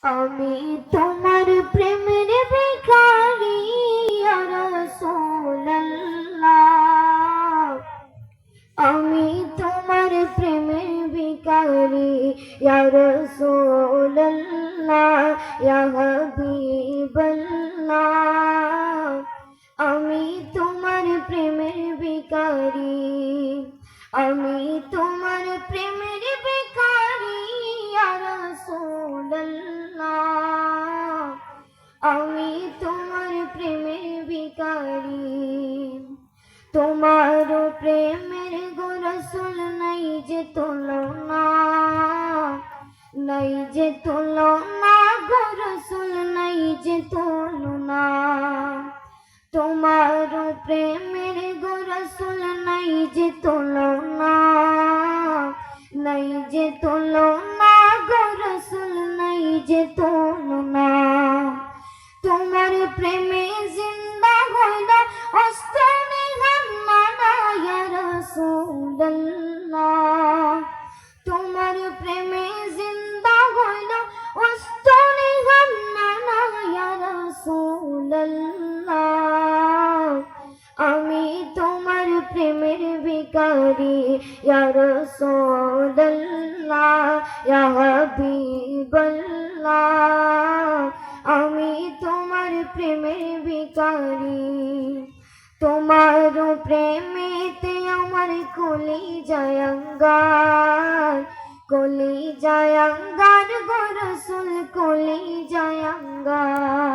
আমি তোমার প্রেমের ভিখারি ইয়া রাসূলুল্লাহ। আমি তোমার প্রেমের ভিখারি ইয়া রাসূলুল্লাহ ইয়া হাবিবাল্লাহ। আমি তোমার প্রেমের ভিখারি, আমি তোমার প্রেমের ভিখারি ইয়া রাসূলুল্লাহ। আমি তোমার প্রেমের ভিখারি। তোমার প্রেমের গো রাসূল নাই যে তুলনা, নাই যে তুলনা গো রাসূল নাই যে তুলনা। তোমার প্রেমের গো রাসূল নাই যে তুলনা, নাই যে তুলনা গো রাসূল নাই যে তুলনা। তোমার প্রেমে জিন্দা হইল অস্তনে হান্নানা ইয়া রাসূলুল্লাহ। তোমার প্রেমে জিন্দা হইল অস্তনে হান্নানা ইয়া রাসূলুল্লাহ। আমি তোমার প্রেমের ভিখারি ইয়া রাসূলুল্লাহ ইয়া হাবিবাল্লাহ। আমি তোমার প্রেমের ভিখারি। তোমার প্রেমেতে আমার কলিজায় আঙ্গার, কলিজায় আঙ্গার গো রাসূল কলিজায় আঙ্গার।